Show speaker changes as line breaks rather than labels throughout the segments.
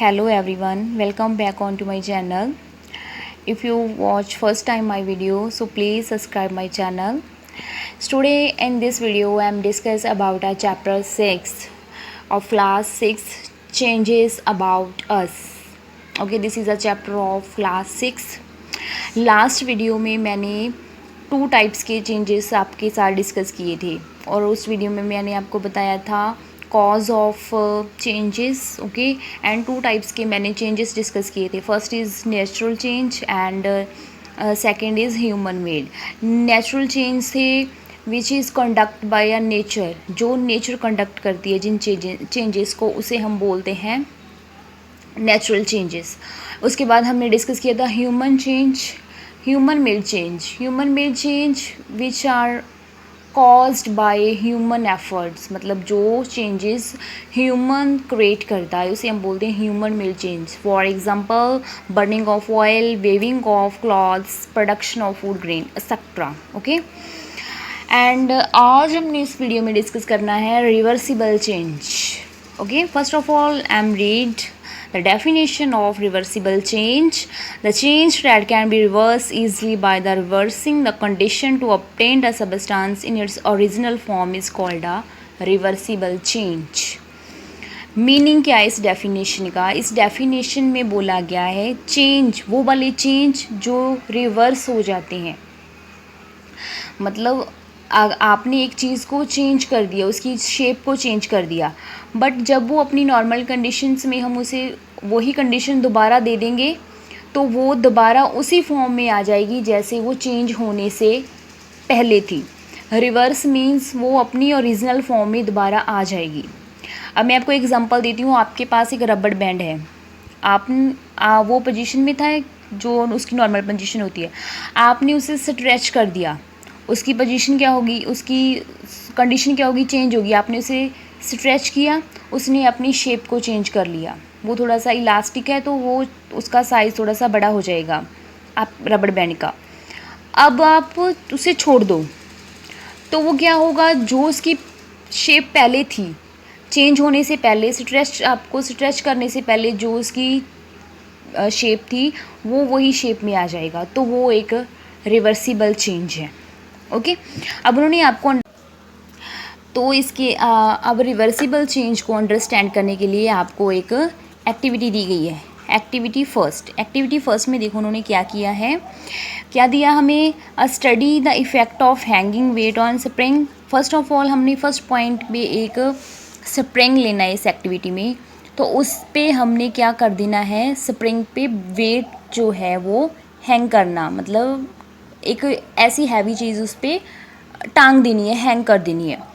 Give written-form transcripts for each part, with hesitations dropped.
Hello everyone, welcome back onto my channel. If you watch first time my video, so please subscribe my channel. Today in this video I am discuss about our chapter 6 of class 6 changes about us. Okay, this is a chapter of class 6. Last video में मैंने 2 types के changes आपके साथ discuss किए थे और उस video में मैंने आपको बताया था cause of changes, okay, and 2 types के मैंने चेंजेस डिस्कस किए थे. First is natural change and second is human made. Natural change थे which is conduct by a nature, जो नेचर कंडक्ट करती है जिन चेंजेस को, उसे हम बोलते हैं नेचुरल चेंजेस. उसके बाद हमने डिस्कस किया था human made change which are caused by human efforts. मतलब जो चेंजेस ह्यूमन क्रिएट करता है उसे हम बोलते हैं human made change. For example burning of oil, weaving of clothes, production of food grain etcetera. Okay, and आज हमने इस वीडियो में डिस्कस करना है reversible change. Okay, first of all I am read the definition of reversible change. The change that can be reversed easily by the reversing the condition to obtain the substance in its original form is called a reversible change. Meaning क्या है इस definition का? इस definition में बोला गया है change, वो वाले चेंज जो रिवर्स हो जाते हैं. मतलब आपने एक चीज़ को चेंज कर दिया, उसकी शेप को चेंज कर दिया, बट जब वो अपनी नॉर्मल कंडीशंस में हम उसे वही कंडीशन दोबारा दे देंगे तो वो दोबारा उसी फॉर्म में आ जाएगी जैसे वो चेंज होने से पहले थी. रिवर्स मीन्स वो अपनी ओरिजिनल फॉर्म में दोबारा आ जाएगी. अब मैं आपको एग्जांपल देती हूँ. आपके पास एक रबड़ बैंड है, आप वो पोजीशन में था जो उसकी नॉर्मल पोजीशन होती है, आपने उसे स्ट्रेच कर दिया, उसकी पोजीशन क्या होगी, उसकी कंडीशन क्या होगी, चेंज होगी. आपने उसे स्ट्रेच किया, उसने अपनी शेप को चेंज कर लिया. वो थोड़ा सा इलास्टिक है तो वो उसका साइज़ थोड़ा सा बड़ा हो जाएगा आप रबड़ बैंड का. अब आप उसे छोड़ दो तो वो क्या होगा, जो उसकी शेप पहले थी, चेंज होने से पहले, आपको स्ट्रेच करने से पहले जो उसकी शेप थी वो वही शेप में आ जाएगा. तो वो एक रिवर्सिबल चेंज है. ओके, अब उन्होंने आपको तो इसके अब रिवर्सिबल चेंज को अंडरस्टैंड करने के लिए आपको एक एक्टिविटी दी गई है. एक्टिविटी फर्स्ट में देखो उन्होंने क्या किया है, क्या दिया हमें, study the effect of hanging weight on spring. First of all हमने फर्स्ट पॉइंट पे एक स्प्रिंग लेना है इस एक्टिविटी में. तो उस पे हमने क्या कर देना है, स्प्रिंग पे वेट जो है वो हैंग करना, मतलब एक ऐसी हैवी चीज़ उस पर टांग देनी है, हैंग कर देनी है.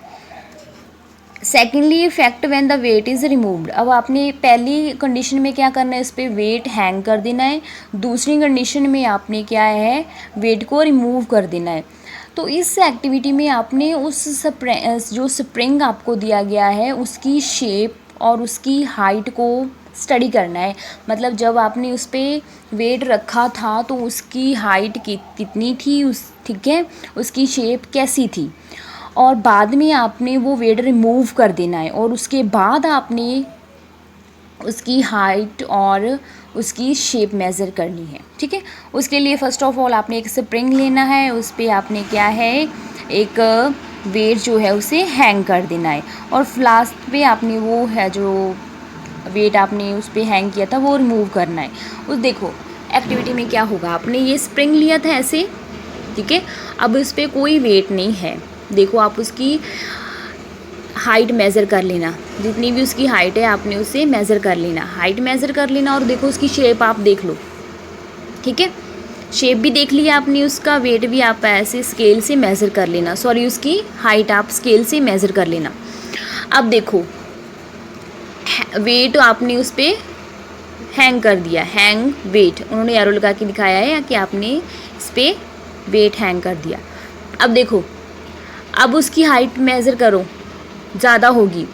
Secondly effect when the weight is removed. अब आपने पहली कंडीशन में क्या करना है, इस पर वेट हैंग कर देना है. दूसरी कंडीशन में आपने क्या है, वेट को रिमूव कर देना है. तो इस एक्टिविटी में आपने जो स्प्रिंग आपको दिया गया है उसकी शेप और उसकी हाइट को स्टडी करना है. मतलब जब आपने उस पर वेट रखा था तो उसकी हाइट कितनी थी, ठीक है, उसकी शेप कैसी थी, और बाद में आपने वो वेट रिमूव कर देना है और उसके बाद आपने उसकी हाइट और उसकी शेप मेज़र करनी है. ठीक है, उसके लिए फ़र्स्ट ऑफ ऑल आपने एक स्प्रिंग लेना है, उस पर आपने क्या है, एक वेट जो है उसे हैंग कर देना है, और लास्ट पे आपने वो है जो वेट आपने उस पर हैंग किया था वो रिमूव करना है. उस देखो एक्टिविटी में क्या होगा, आपने ये स्प्रिंग लिया था ऐसे, ठीक है, अब उस पर कोई वेट नहीं है. देखो आप उसकी हाइट मेज़र कर लेना, जितनी भी उसकी हाइट है आपने उसे मेज़र कर लेना, हाइट मेज़र कर लेना, और देखो उसकी शेप आप देख लो. ठीक है, शेप भी देख लिया आपने, उसका वेट भी आप ऐसे स्केल से मेज़र कर लेना, उसकी हाइट आप स्केल से मेज़र कर लेना. अब देखो वेट आपने उस पर हैंग कर दिया, हैंग वेट, उन्होंने एरो लगा के दिखाया है कि आपने इस पर वेट हैंग कर दिया. अब देखो, अब उसकी हाइट मेज़र करो, ज़्यादा होगी,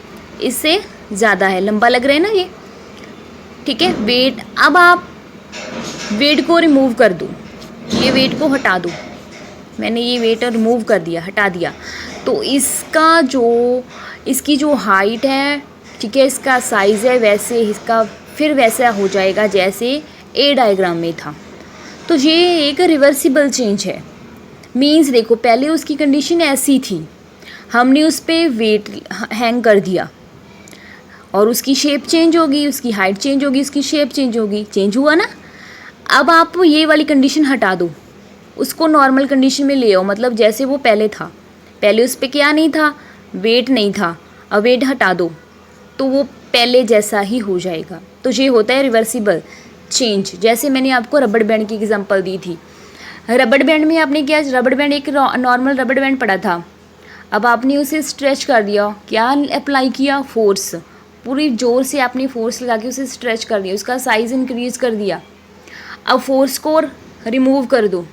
इससे ज़्यादा है, लंबा लग रहा है ना ये, ठीक है, वेट. अब आप वेट को रिमूव कर दो, ये वेट को हटा दो, मैंने ये वेट रिमूव कर दिया, हटा दिया. तो इसकी जो हाइट है, ठीक है, इसका साइज़ है, वैसे इसका फिर वैसा हो जाएगा जैसे ए डायग्राम में था। तो ये एक रिवर्सिबल चेंज है। मीन्स देखो पहले उसकी कंडीशन ऐसी थी, हमने उस पर वेट हैंग कर दिया और उसकी शेप चेंज होगी, उसकी हाइट चेंज होगी, उसकी शेप चेंज होगी, चेंज हुआ ना। अब आप ये वाली कंडीशन हटा दो, उसको नॉर्मल कंडीशन में ले आओ, मतलब जैसे वो पहले था। पहले उस पर क्या नहीं था, वेट नहीं था, अब वेट हटा दो तो वो पहले जैसा ही हो जाएगा। तो ये होता है रिवर्सिबल चेंज। जैसे मैंने आपको रबड़ बैंड की एग्जांपल दी थी। रबड़ बैंड में आपने क्या, रबड़ बैंड एक नॉर्मल रबड़ बैंड पड़ा था, अब आपने उसे स्ट्रेच कर दिया, क्या अप्लाई किया, फोर्स, पूरी ज़ोर से आपने फोर्स लगा के उसे स्ट्रेच कर दिया, उसका साइज़ इंक्रीज़ कर दिया। अब फोर्स को रिमूव कर दो,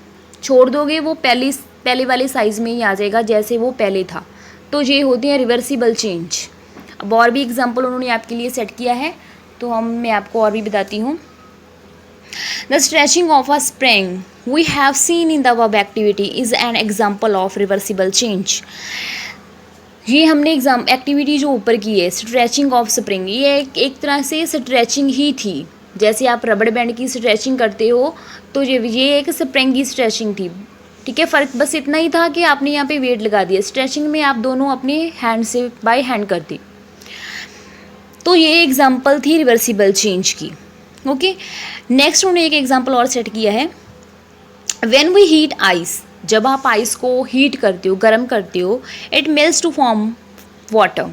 छोड़ दोगे, वो पहले वाले साइज़ में ही आ जाएगा जैसे वो पहले था। तो ये होते हैं रिवर्सिबल चेंज। अब और भी एग्जांपल उन्होंने आपके लिए सेट किया है, तो मैं आपको और भी बताती हूँ। The stretching of a spring we have seen in the above activity is an example of reversible change. ये हमने एक्टिविटी जो ऊपर की है, स्ट्रेचिंग ऑफ स्प्रिंग, ये एक तरह से स्ट्रेचिंग ही थी। जैसे आप रबड़ बैंड की स्ट्रेचिंग करते हो, तो ये एक स्प्रिंग की स्ट्रेचिंग थी। ठीक है, फ़र्क बस इतना ही था कि आपने यहाँ पे वेट लगा दिया। स्ट्रेचिंग में आप दोनों अपने हैंड से बाय हैंड करते। तो ये एग्जांपल थी रिवर्सिबल चेंज की। ओके, नेक्स्ट उन्होंने एक एग्जांपल और सेट किया है। व्हेन वी हीट आइस, जब आप आइस को हीट करते हो, गर्म करते हो, it melts to form water.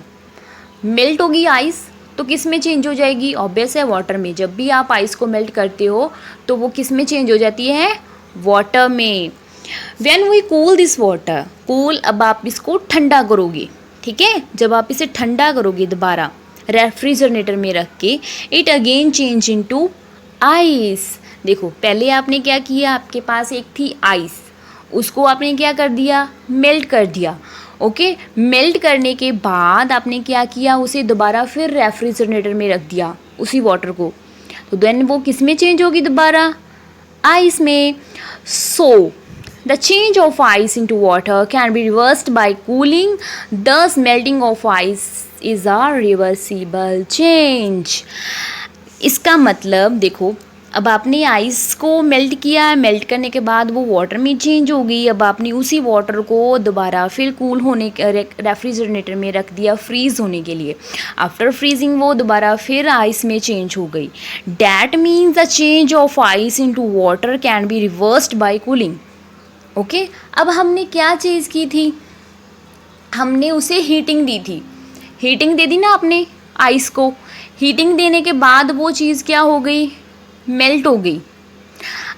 Melt होगी आइस तो किस में चेंज हो जाएगी, ऑब्वियस है वाटर में। जब भी आप आइस को मेल्ट करते हो तो वो किस में चेंज हो जाती है, वाटर में। When we cool this water, cool, अब आप इसको ठंडा करोगे। ठीक है, जब आप इसे ठंडा करोगे दोबारा रेफ्रिजरेटर में रख के, it again change into ice. देखो पहले आपने क्या किया, आपके पास एक थी आइस, उसको आपने क्या कर दिया, मेल्ट कर दिया। ओके, मेल्ट करने के बाद आपने क्या किया, उसे दोबारा फिर रेफ्रिजरेटर में रख दिया उसी वाटर को, तो देन वो किस में चेंज होगी, दोबारा आइस में। So the change of ice into water can be reversed by cooling, thus melting of ice is a reversible change. इसका मतलब देखो, अब आपने आइस को मेल्ट किया, मेल्ट करने के बाद वो वाटर में चेंज हो गई। अब आपने उसी वाटर को दोबारा फिर कूल होने रेफ्रिजरेटर में रख दिया फ्रीज़ होने के लिए। आफ्टर फ्रीजिंग वो दोबारा फिर आइस में चेंज हो गई। That means the change of ice into water can be reversed by cooling. Okay, अब हमने क्या चीज़ की थी, हमने उसे हीटिंग दी थी। हीटिंग दे दी ना आपने आइस को, हीटिंग देने के बाद वो चीज़ क्या हो गई, मेल्ट हो गई।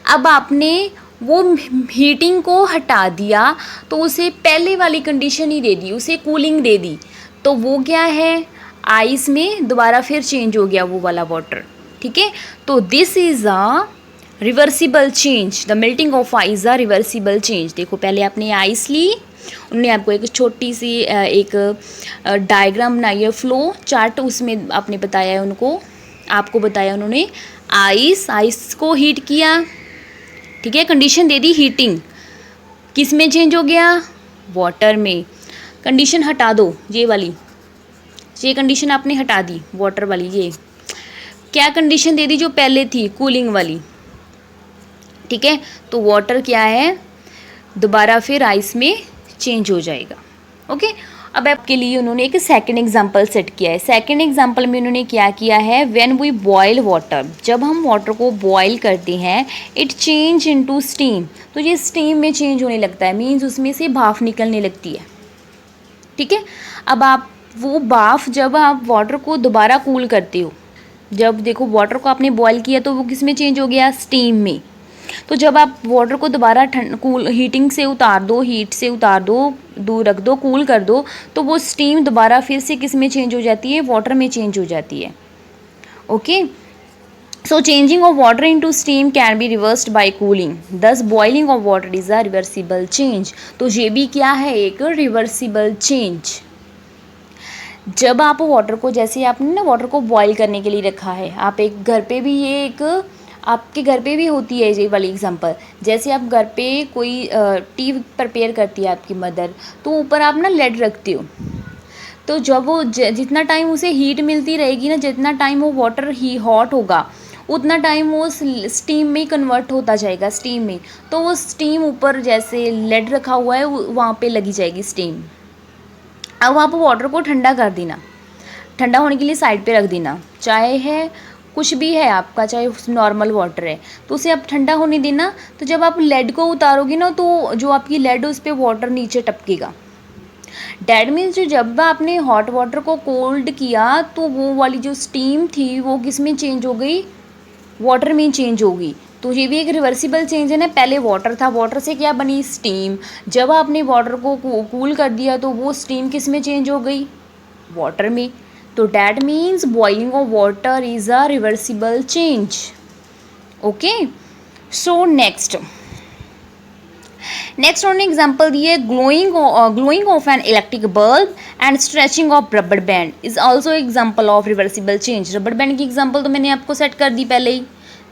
अब आपने वो हीटिंग को हटा दिया तो उसे पहले वाली कंडीशन ही दे दी, उसे कूलिंग दे दी, तो वो क्या है, आइस में दोबारा फिर चेंज हो गया वो वाला वाटर। ठीक है, तो this is a reversible change, the melting of ice a reversible change. देखो पहले आपने आइस ली, उन्होंने आपको एक छोटी सी एक डायग्राम बनाई है, फ्लो चार्ट, उसमें आपने बताया है उनको, आपको बताया उन्होंने, आइस को हीट किया। ठीक है, कंडीशन दे दी हीटिंग, किस में चेंज हो गया, वाटर में। कंडीशन हटा दो ये वाली, ये कंडीशन आपने हटा दी वाटर वाली, ये क्या कंडीशन दे दी जो पहले थी, कूलिंग वाली। ठीक है, तो वाटर क्या है, दोबारा फिर आइस में चेंज हो जाएगा। ओके, अब आपके लिए उन्होंने एक सेकंड एग्जांपल सेट किया है। सेकंड एग्जांपल में उन्होंने क्या किया है, व्हेन वी बॉयल वाटर, जब हम वाटर को बॉयल करते हैं, इट चेंज इनटू स्टीम, तो ये स्टीम में चेंज होने लगता है, मीन्स उसमें से भाप निकलने लगती है। ठीक है, अब आप वो भाप, जब आप वाटर को दोबारा कूल करते हो, जब देखो वाटर को आपने बॉयल किया तो वो किस में चेंज हो गया, स्टीम में। तो जब आप वाटर को दोबारा हीटिंग से उतार दो, हीट से उतार दो, दूर रख दो, कूल कर दो, तो वो स्टीम दोबारा फिर से किस में चेंज हो जाती है, वाटर में चेंज हो जाती है। Okay, so changing of water into steam can be reversed by cooling, thus boiling of water is a reversible change. तो ये भी क्या है, एक रिवर्सिबल चेंज। जब आप वाटर को, जैसे आपने ना वाटर को बॉयल करने के लिए रखा है, आप एक घर पे भी, ये एक आपके घर पे भी होती है ये वाली एग्जांपल, जैसे आप घर पे कोई टी प्रिपेयर करती है आपकी मदर, तो ऊपर आप ना लेड रखते हो, तो जब वो जितना टाइम उसे हीट मिलती रहेगी ना, जितना टाइम वो वाटर ही हॉट होगा उतना टाइम वो स्टीम में कन्वर्ट होता जाएगा, स्टीम में। तो वो स्टीम ऊपर जैसे लेड रखा हुआ है वहाँ पे लगी जाएगी स्टीम। अब वहाँ पर वाटर को ठंडा कर देना, ठंडा होने के लिए साइड पे रख देना। चाय है, कुछ भी है आपका, चाहे नॉर्मल वाटर है, तो उसे आप ठंडा होने देना। तो जब आप लेड को उतारोगे ना तो जो आपकी लेड है उस पर वाटर नीचे टपकेगा। डैट मीन्स जो जब आपने हॉट वाटर को कोल्ड किया तो वो वाली जो स्टीम थी वो किस में चेंज हो गई, वाटर में चेंज होगी। तो ये भी एक रिवर्सिबल चेंज है ना। पहले वाटर था, वाटर से क्या बनी, स्टीम। जब आपने वाटर को कूल कर दिया तो वो स्टीम किस में चेंज हो गई, वाटर में। तो that means boiling of water is a reversible change. Okay, so next उन्होंने एग्जाम्पल दिए, glowing of an electric bulb and stretching of rubber band is also example of reversible change. Rubber band की example तो मैंने आपको set कर दी, पहले ही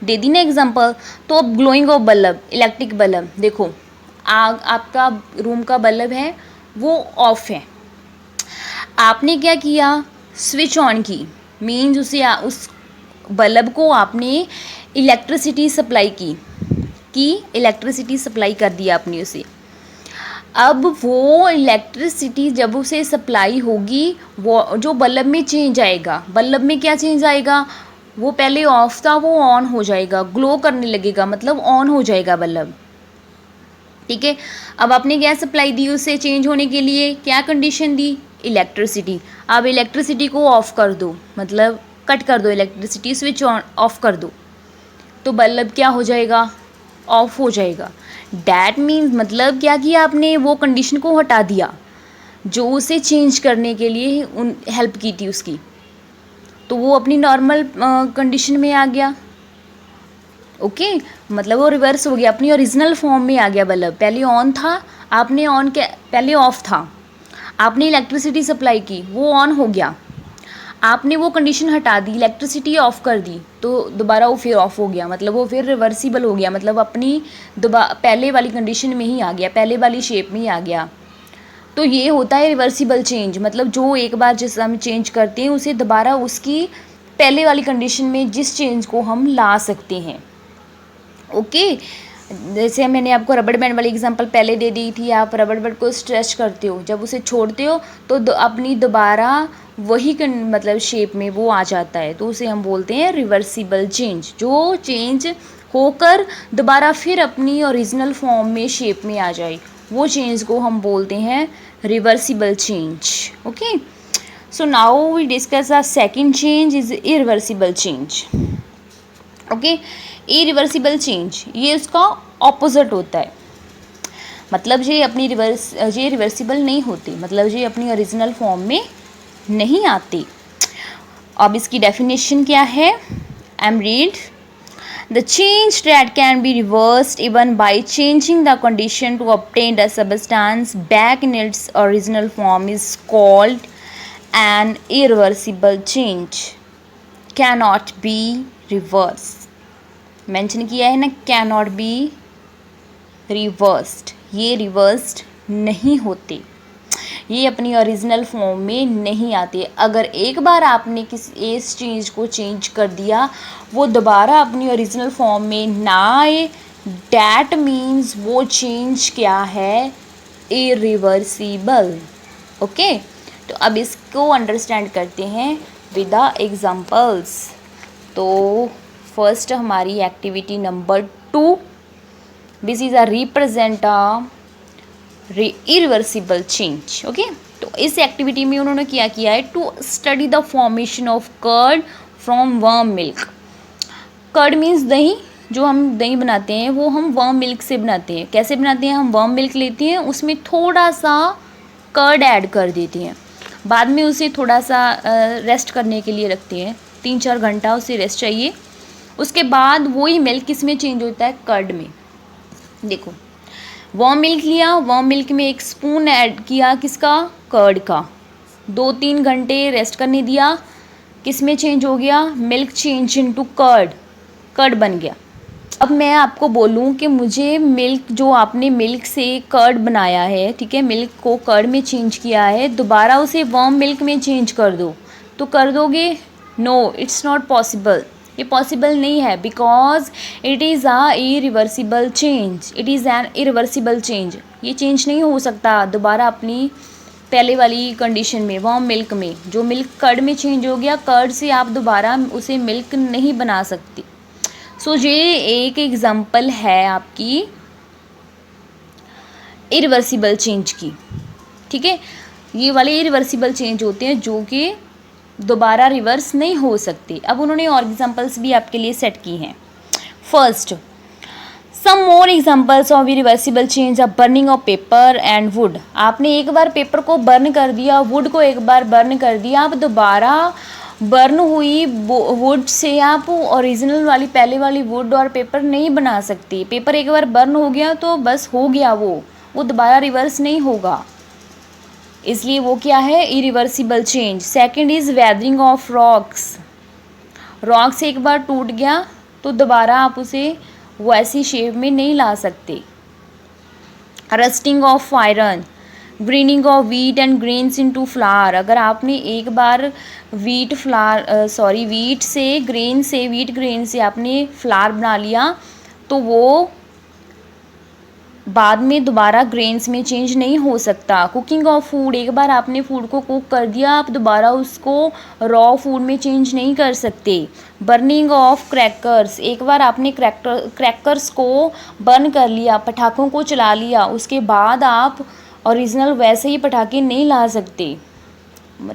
दे दी ना example. तो अब glowing of bulb, electric bulb, देखो आग, आपका रूम का बल्ब है वो ऑफ है, आपने क्या किया, स्विच ऑन की, मीन्स उस बल्ब को आपने इलेक्ट्रिसिटी सप्लाई की इलेक्ट्रिसिटी सप्लाई कर दिया आपने उसे। अब वो इलेक्ट्रिसिटी जब उसे सप्लाई होगी वो जो बल्ब में चेंज आएगा, बल्ब में क्या चेंज आएगा, वो पहले ऑफ था वो ऑन हो जाएगा, ग्लो करने लगेगा, मतलब ऑन हो जाएगा बल्ब। ठीक है, अब आपने क्या सप्लाई दी उसे चेंज होने के लिए, क्या कंडीशन दी, इलेक्ट्रिसिटी। अब इलेक्ट्रिसिटी को ऑफ कर दो, मतलब कट कर दो इलेक्ट्रिसिटी, स्विच ऑन ऑफ कर दो, तो बल्ब क्या हो जाएगा, ऑफ हो जाएगा। डैट मीन्स मतलब क्या किया आपने, वो कंडीशन को हटा दिया जो उसे चेंज करने के लिए हेल्प की थी उसकी, तो वो अपनी नॉर्मल कंडीशन में आ गया। ओके, मतलब वो रिवर्स हो गया, अपनी ओरिजिनल फॉर्म में आ गया बल्ब। पहले ऑन था, आपने ऑन किया, पहले ऑफ था, आपने इलेक्ट्रिसिटी सप्लाई की, वो ऑन हो गया, आपने वो कंडीशन हटा दी, इलेक्ट्रिसिटी ऑफ कर दी, तो दोबारा वो फिर ऑफ हो गया, मतलब वो फिर रिवर्सिबल हो गया, मतलब अपनी पहले वाली कंडीशन में ही आ गया, पहले वाली शेप में ही आ गया। तो ये होता है रिवर्सिबल चेंज, मतलब जो एक बार जिस हम चेंज करते हैं उसे दोबारा उसकी पहले वाली कंडीशन में जिस चेंज को हम ला सकते हैं। ओके, जैसे मैंने आपको रबड़ बैंड वाली एग्जांपल पहले दे दी थी, आप रबड़ बैंड को स्ट्रेच करते हो, जब उसे छोड़ते हो तो अपनी दोबारा वही मतलब शेप में वो आ जाता है, तो उसे हम बोलते हैं रिवर्सिबल चेंज। जो चेंज होकर दोबारा फिर अपनी ओरिजिनल फॉर्म में शेप में आ जाए, वो चेंज को हम बोलते हैं reversible change. Okay, so now we discuss the second change is irreversible change. Okay, irreversible change ये उसका ऑपोजिट होता है, मतलब ये रिवर्सिबल नहीं होते, मतलब ये अपनी ओरिजिनल फॉर्म में नहीं आते। अब इसकी डेफिनेशन क्या है, I am read, the change that can be reversed even by changing the condition to obtain the substance back in its original form is called an irreversible change, can not be reverse. Mention किया है ना, can not be reversed, ये reversed नहीं होते, ये अपनी original form में नहीं आते। अगर एक बार आपने इस चीज़ को चेंज कर दिया वो दोबारा अपनी ओरिजिनल फॉर्म में ना आए, डैट मीन्स वो चेंज क्या है, इरिवर्सिबल। ओके, तो अब इसको अंडरस्टैंड करते हैं विद द एग्जांपल्स। तो फर्स्ट हमारी activity number 2, this is a represent irreversible change. Okay, तो इस एक्टिविटी में उन्होंने क्या किया है, to study the formation of curd from warm milk. Curd means दही, जो हम दही बनाते हैं वो हम वर्म मिल्क से बनाते हैं। कैसे बनाते हैं, हम वर्म मिल्क लेते हैं, उसमें थोड़ा सा कर्ड ऐड कर देते हैं, बाद में उसे थोड़ा सा रेस्ट करने के लिए रखते हैं, 3-4 घंटा उसे रेस्ट चाहिए। उसके बाद वही मिल्क किस में चेंज होता है, कर्ड में। देखो, वार्म मिल्क लिया, वार्म मिल्क में 1 स्पून ऐड किया किसका, कर्ड का, 2-3 घंटे रेस्ट करने दिया, किस में चेंज हो गया, milk change into curd, curd बन गया। अब मैं आपको बोलूँ कि मुझे मिल्क, जो आपने मिल्क से कर्ड बनाया है, ठीक है, मिल्क को कर्ड में चेंज किया है, दोबारा उसे वार्म मिल्क में चेंज कर दो, तो कर दोगे? No, it's not possible. ये पॉसिबल नहीं है, because it is a irreversible change, it is an irreversible change. ये चेंज नहीं हो सकता दोबारा अपनी पहले वाली कंडीशन में, वार्म मिल्क में। जो मिल्क कर्ड में चेंज हो गया, कर्ड से आप दोबारा उसे मिल्क नहीं बना सकती। सो ये एक एग्जांपल है आपकी इरिवर्सिबल चेंज की, ठीक है। ये वाले इरिवर्सिबल चेंज होते हैं जो कि दोबारा रिवर्स नहीं हो सकते। अब उन्होंने और एग्जांपल्स भी आपके लिए सेट की हैं। First, some more examples of irreversible change of burning of paper and wood. आपने एक बार पेपर को बर्न कर दिया, वुड को एक बार बर्न कर दिया, आप दोबारा बर्न हुई वुड से आप ओरिजिनल वाली पहले वाली वुड और पेपर नहीं बना सकती। पेपर एक बार बर्न हो गया तो बस हो गया, वो दोबारा रिवर्स नहीं होगा, इसलिए वो क्या है, irreversible change. Second is weathering of rocks. Rocks एक बार टूट गया तो दोबारा आप उसे वो ऐसी शेप में नहीं ला सकते। Rusting of iron, grinning of wheat and grains into flower. अगर आपने एक बार वीट ग्रेन से आपने फ्लावर बना लिया तो वो बाद में दोबारा ग्रेन्स में चेंज नहीं हो सकता। कुकिंग ऑफ फूड, एक बार आपने फूड को कुक कर दिया, आप दोबारा उसको रॉ फूड में चेंज नहीं कर सकते। बर्निंग ऑफ क्रैकर्स, एक बार आपने क्रैकर्स को बर्न कर लिया, पटाखों को चला लिया, उसके बाद आप ओरिजिनल वैसे ही पटाखे नहीं ला सकते,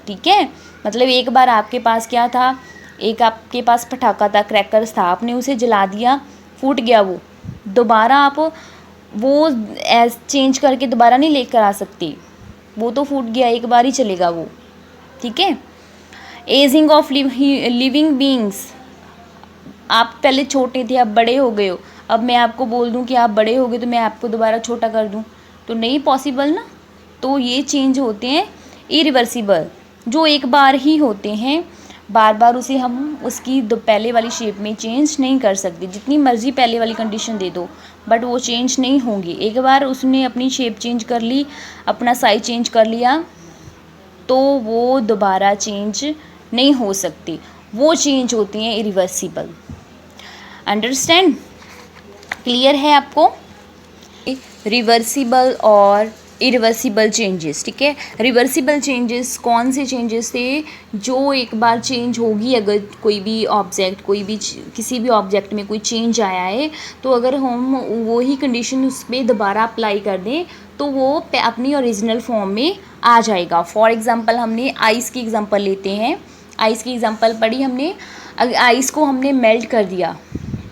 ठीक है। मतलब एक बार आपके पास क्या था, एक आपके पास पटाखा था, क्रैकर्स था, आपने उसे जला दिया, फूट गया, वो दोबारा आप वो चेंज करके दोबारा नहीं लेकर आ सकती, वो तो फूट गया, एक बार ही चलेगा वो, ठीक है। एजिंग ऑफ लिविंग बींग्स, आप पहले छोटे थे, अब बड़े हो गए हो, अब मैं आपको बोल दूं कि आप बड़े हो गए तो मैं आपको दोबारा छोटा कर दूं, तो नहीं पॉसिबल ना। तो ये चेंज होते हैं इरिवर्सिबल, जो एक बार ही होते हैं, बार बार उसे हम उसकी पहले वाली शेप में चेंज नहीं कर सकते, जितनी मर्ज़ी पहले वाली कंडीशन दे दो, बट वो चेंज नहीं होंगी। एक बार उसने अपनी शेप चेंज कर ली, अपना साइज चेंज कर लिया, तो वो दोबारा चेंज नहीं हो सकती, वो चेंज होती हैं इरिवर्सिबल। अंडरस्टैंड, क्लियर है आपको? रिवर्सिबल और इरिवर्सिबल चेंजेस, ठीक है। रिवर्सिबल चेंजेस कौन से चेंजेस थे, जो एक बार चेंज होगी, अगर कोई भी ऑब्जेक्ट, किसी भी ऑब्जेक्ट में कोई चेंज आया है, तो अगर हम वही कंडीशन उस पर दोबारा अप्लाई कर दें तो वो अपनी ओरिजिनल फॉर्म में आ जाएगा। फॉर एग्जांपल हमने आइस की एग्जांपल लेते हैं, आइस की एग्जांपल पढ़ी हमने, आइस को हमने मेल्ट कर दिया,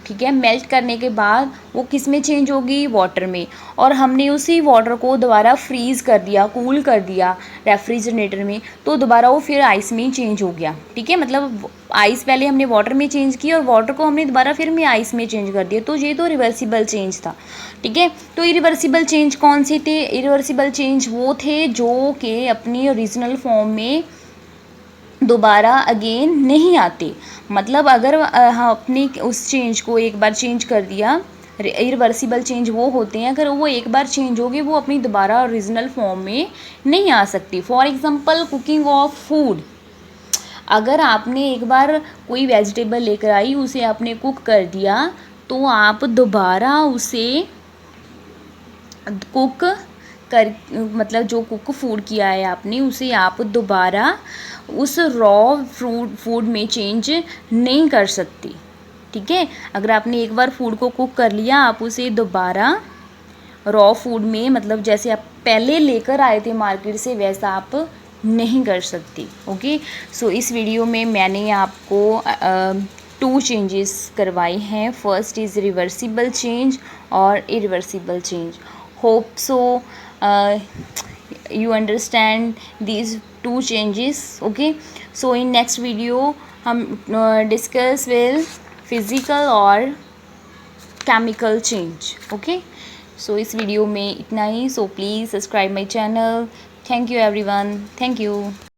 ठीक है। मेल्ट करने के बाद वो किस में चेंज होगी, वाटर में, और हमने उसी वाटर को दोबारा फ्रीज़ कर दिया, कूल कर दिया रेफ्रिजरेटर में, तो दोबारा वो फिर आइस में ही चेंज हो गया, ठीक है। मतलब आइस पहले हमने वाटर में चेंज की और वाटर को हमने दोबारा फिर में आइस में चेंज कर दिया, तो ये तो रिवर्सिबल चेंज था, ठीक है। तो इरिवर्सिबल चेंज कौन से थे, इरिवर्सिबल चेंज वो थे जो कि अपनी ओरिजिनल फॉर्म में दोबारा अगेन नहीं आते। मतलब अगर हाँ अपने उस चेंज को एक बार चेंज कर दिया, इरिवर्सिबल चेंज वो होते हैं अगर वो एक बार चेंज होगी, वो अपनी दोबारा ओरिजिनल फॉर्म में नहीं आ सकती। For example cooking of food, अगर आपने एक बार कोई वेजिटेबल लेकर आई, उसे आपने कुक कर दिया, तो आप दोबारा उसे कुक कर, मतलब जो कुक फूड किया है आपने, उसे आप दोबारा उस रॉ फूड में चेंज नहीं कर सकती, ठीक है। अगर आपने एक बार फूड को कुक कर लिया, आप उसे दोबारा रॉ फूड में, मतलब जैसे आप पहले लेकर आए थे मार्केट से, वैसा आप नहीं कर सकती, ओके। सो इस वीडियो में मैंने आपको 2 चेंजेस करवाए हैं। फर्स्ट इज़ रिवर्सिबल चेंज और irreversible change. Hope so you understand these 2 changes, okay। so in next video हम discuss will physical और chemical change, okay। so इस वीडियो में इतना ही। so please subscribe my channel, thank you everyone, thank you।